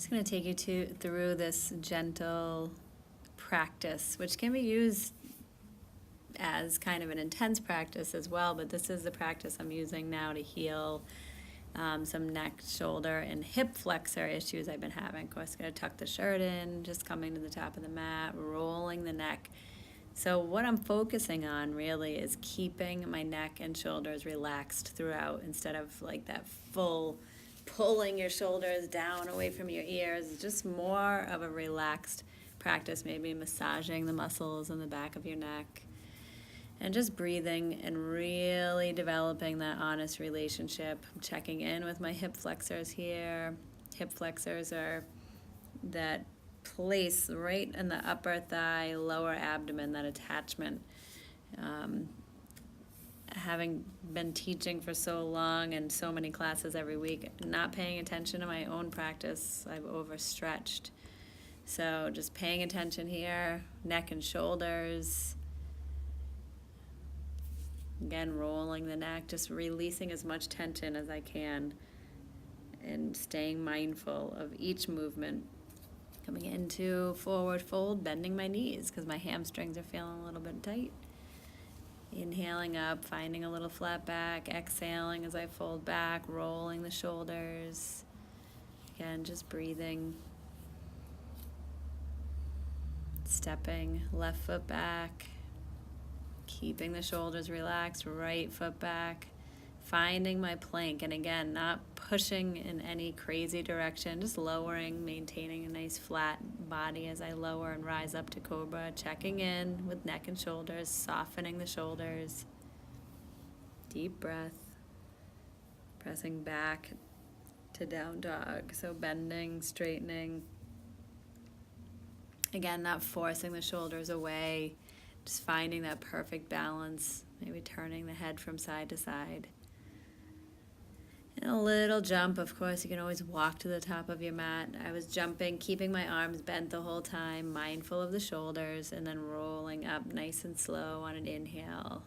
Just going to take you through this gentle practice, which can be used as kind of an intense practice as well, but this is the practice I'm using now to heal some neck, shoulder, and hip flexor issues I've been having. Of course, going to tuck the shirt in, just coming to the top of the mat, rolling the neck. So what I'm focusing on really is keeping my neck and shoulders relaxed throughout, instead of like that full pulling your shoulders down away from your ears. It's just more of a relaxed practice, maybe massaging the muscles in the back of your neck. And just breathing and really developing that honest relationship. I'm checking in with my hip flexors here. Hip flexors are that place right in the upper thigh, lower abdomen, that attachment. Having been teaching for so long and so many classes every week, not paying attention to my own practice, I've overstretched. So just paying attention here, neck and shoulders. Again, rolling the neck, just releasing as much tension as I can and staying mindful of each movement. Coming into forward fold, bending my knees because my hamstrings are feeling a little bit tight. Inhaling up, finding a little flat back, exhaling as I fold back, rolling the shoulders. Again, just breathing. Stepping left foot back. Keeping the shoulders relaxed, right foot back, finding my plank, and again, not pushing in any crazy direction, just lowering, maintaining a nice flat body as I lower and rise up to cobra, checking in with neck and shoulders, softening the shoulders, deep breath, pressing back to down dog, so bending, straightening, again, not forcing the shoulders away, just finding that perfect balance, maybe turning the head from side to side. And a little jump, of course, you can always walk to the top of your mat. I was jumping, keeping my arms bent the whole time, mindful of the shoulders, and then rolling up nice and slow on an inhale.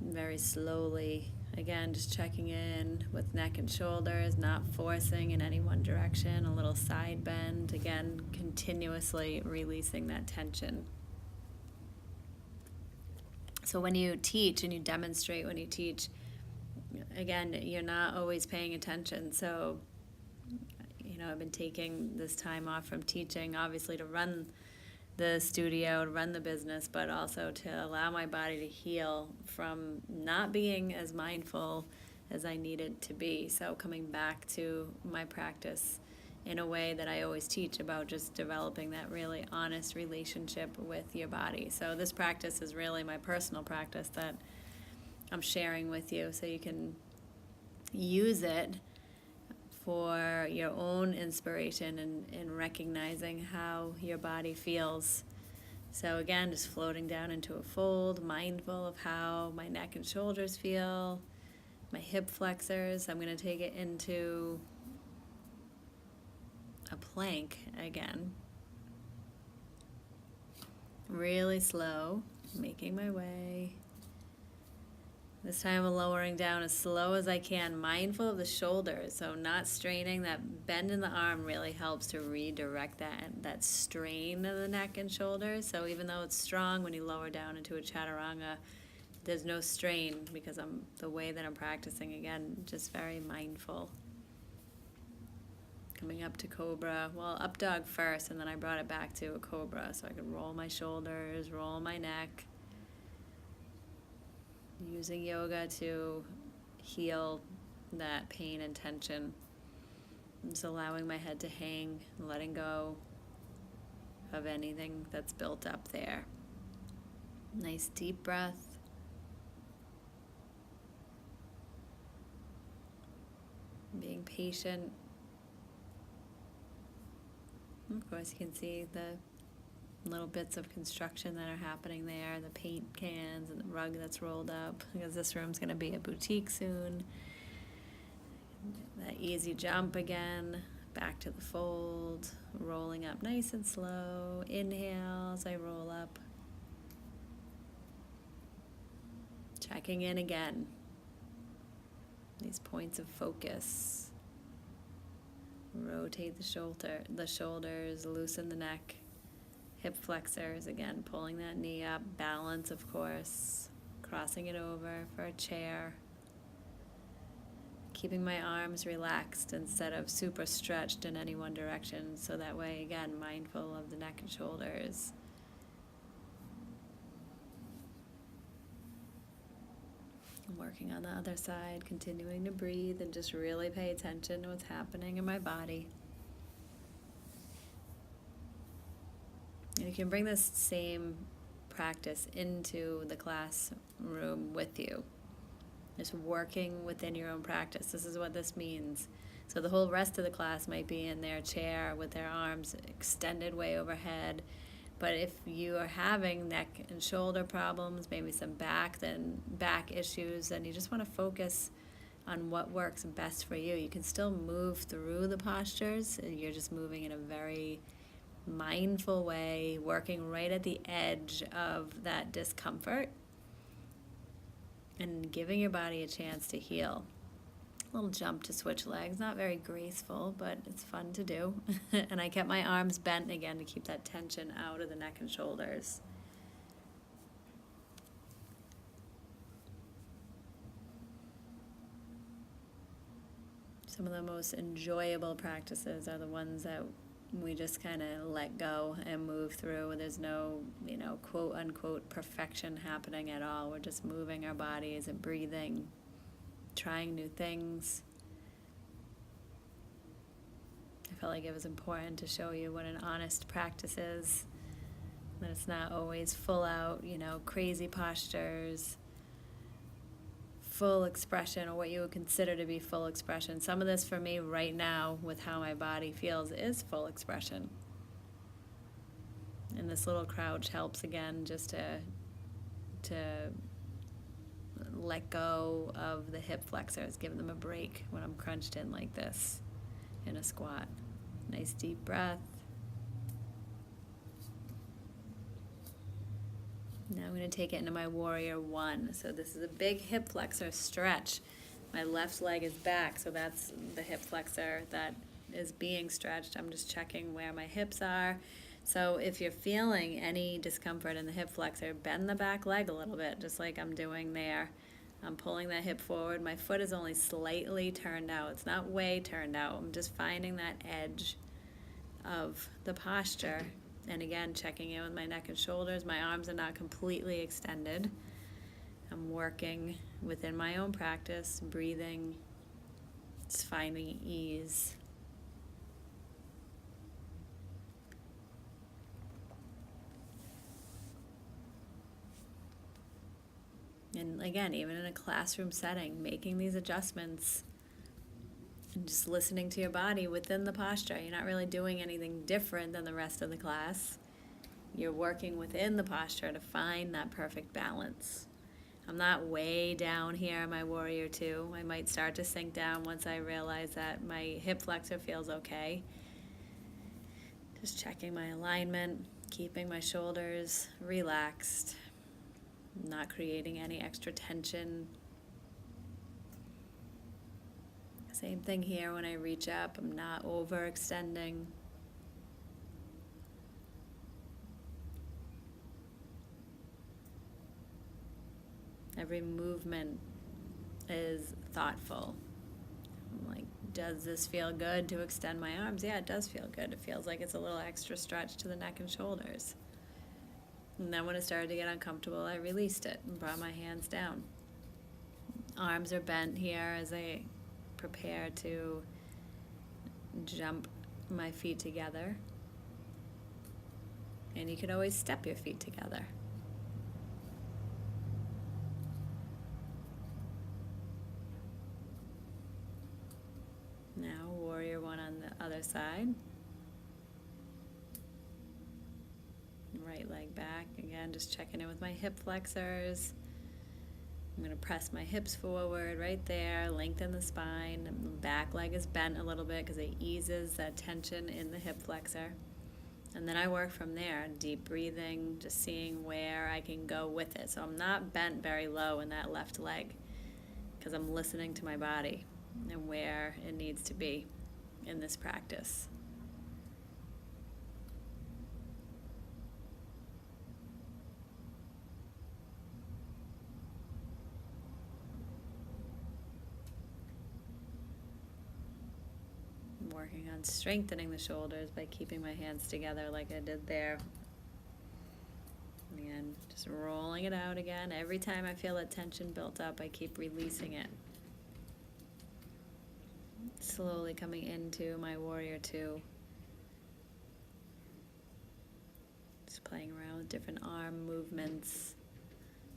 Very slowly, again, just checking in with neck and shoulders, not forcing in any one direction, a little side bend, again, continuously releasing that tension. So when you teach and you demonstrate when you teach, again, you're not always paying attention. So, I've been taking this time off from teaching, obviously, to run the studio, to run the business, but also to allow my body to heal from not being as mindful as I needed to be. So coming back to my practice in a way that I always teach about, just developing that really honest relationship with your body. So this practice is really my personal practice that I'm sharing with you, so you can use it for your own inspiration and recognizing how your body feels. So again, just floating down into a fold, mindful of how my neck and shoulders feel, my hip flexors. I'm going to take it into a plank again. Really slow, making my way. This time I'm lowering down as slow as I can, mindful of the shoulders, so not straining. That bend in the arm really helps to redirect that strain of the neck and shoulders. So even though it's strong, when you lower down into a chaturanga, there's no strain because the way that I'm practicing, again, just very mindful. Coming up to cobra, well, up dog first, and then I brought it back to a cobra so I could roll my shoulders, roll my neck. Using yoga to heal that pain and tension. Just allowing my head to hang, letting go of anything that's built up there. Nice deep breath. Being patient. Of course, you can see the little bits of construction that are happening there, the paint cans and the rug that's rolled up, because this room's going to be a boutique soon. That easy jump again, back to the fold, rolling up nice and slow. Inhale as I roll up. Checking in again. These points of focus. Rotate the shoulders, loosen the neck. Hip flexors, again, pulling that knee up. Balance, of course. Crossing it over for a chair. Keeping my arms relaxed instead of super stretched in any one direction. So that way, again, mindful of the neck and shoulders. Working on the other side, continuing to breathe and just really pay attention to what's happening in my body. And you can bring this same practice into the classroom with you. Just working within your own practice. This is what this means. So the whole rest of the class might be in their chair with their arms extended way overhead. But if you are having neck and shoulder problems, maybe some back issues, then you just want to focus on what works best for you. You can still move through the postures. You're just moving in a very mindful way, working right at the edge of that discomfort and giving your body a chance to heal. A little jump to switch legs, not very graceful, but it's fun to do. And I kept my arms bent again to keep that tension out of the neck and shoulders. Some of the most enjoyable practices are the ones that we just kind of let go and move through. There's no, quote unquote perfection happening at all. We're just moving our bodies and breathing, trying new things. I felt like it was important to show you what an honest practice is. That it's not always full out, crazy postures, full expression, or what you would consider to be full expression. Some of this for me right now with how my body feels is full expression. And this little crouch helps again just to let go of the hip flexors, give them a break when I'm crunched in like this in a squat. Nice deep breath. Now I'm going to take it into my warrior one. So this is a big hip flexor stretch. My left leg is back, so that's the hip flexor that is being stretched. I'm just checking where my hips are. So if you're feeling any discomfort in the hip flexor, bend the back leg a little bit, just like I'm doing there. I'm pulling that hip forward. My foot is only slightly turned out. It's not way turned out. I'm just finding that edge of the posture. And again, checking in with my neck and shoulders. My arms are not completely extended. I'm working within my own practice, breathing, just finding ease. And again, even in a classroom setting, making these adjustments and just listening to your body within the posture. You're not really doing anything different than the rest of the class. You're working within the posture to find that perfect balance. I'm not way down here in my warrior two. I might start to sink down once I realize that my hip flexor feels okay. Just checking my alignment, keeping my shoulders relaxed, not creating any extra tension. Same thing here when I reach up. I'm not overextending. Every movement is thoughtful. I'm like, does this feel good to extend my arms? Yeah, it does feel good. It feels like it's a little extra stretch to the neck and shoulders. And then when it started to get uncomfortable, I released it and brought my hands down. Arms are bent here as I prepare to jump my feet together. And you could always step your feet together. Now, warrior one on the other side. Right leg back. Again, just checking in with my hip flexors. I'm going to press my hips forward right there, lengthen the spine. The back leg is bent a little bit because it eases that tension in the hip flexor. And then I work from there, deep breathing, just seeing where I can go with it. So I'm not bent very low in that left leg because I'm listening to my body and where it needs to be. in this practice. I'm working on strengthening the shoulders by keeping my hands together like I did there. And just rolling it out again. Every time I feel that tension built up, I keep releasing it. Slowly coming into my warrior two. Just playing around with different arm movements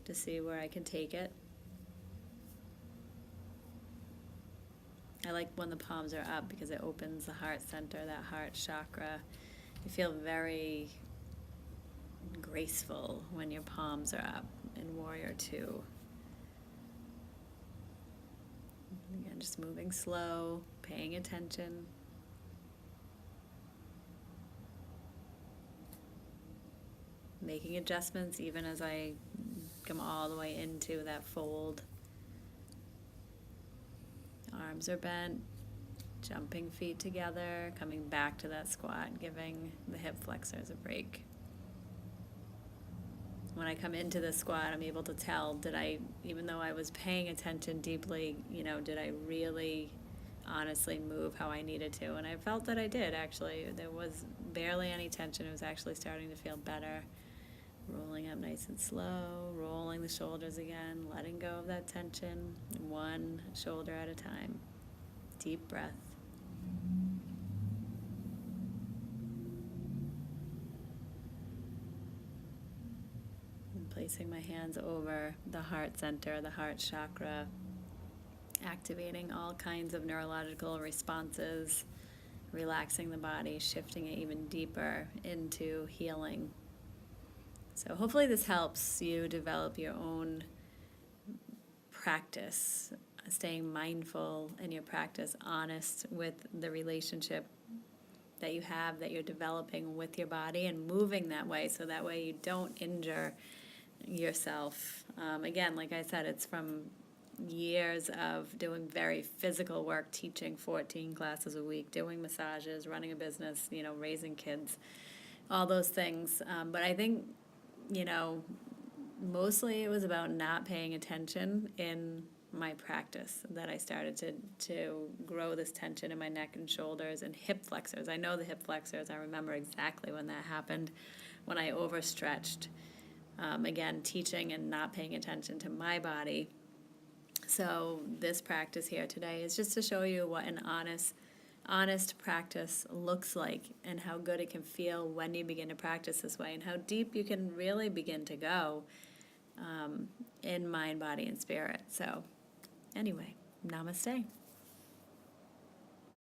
to see where I can take it. I like when the palms are up because it opens the heart center, that heart chakra. You feel very graceful when your palms are up in warrior two. Again, just moving slow, paying attention. Making adjustments even as I come all the way into that fold. Arms are bent, jumping feet together, coming back to that squat, giving the hip flexors a break. When I come into the squat, I'm able to tell, even though I was paying attention deeply, did I really honestly move how I needed to? And I felt that I did, actually. There was barely any tension. It was actually starting to feel better. Rolling up nice and slow, rolling the shoulders again, letting go of that tension, one shoulder at a time. Deep breath. And placing my hands over the heart center, the heart chakra, activating all kinds of neurological responses, relaxing the body, shifting it even deeper into healing. So hopefully this helps you develop your own practice, staying mindful in your practice, honest with the relationship that you have, that you're developing with your body, and moving that way so that way you don't injure yourself. Again, like I said, it's from years of doing very physical work, teaching 14 classes a week, doing massages, running a business, raising kids, all those things. But I think, mostly it was about not paying attention in my practice that I started to grow this tension in my neck and shoulders and hip flexors. I know the hip flexors. I remember exactly when that happened, when I overstretched. Again, teaching and not paying attention to my body. So this practice here today is just to show you what an honest practice looks like and how good it can feel when you begin to practice this way and how deep you can really begin to go in mind, body, and spirit. So anyway, namaste.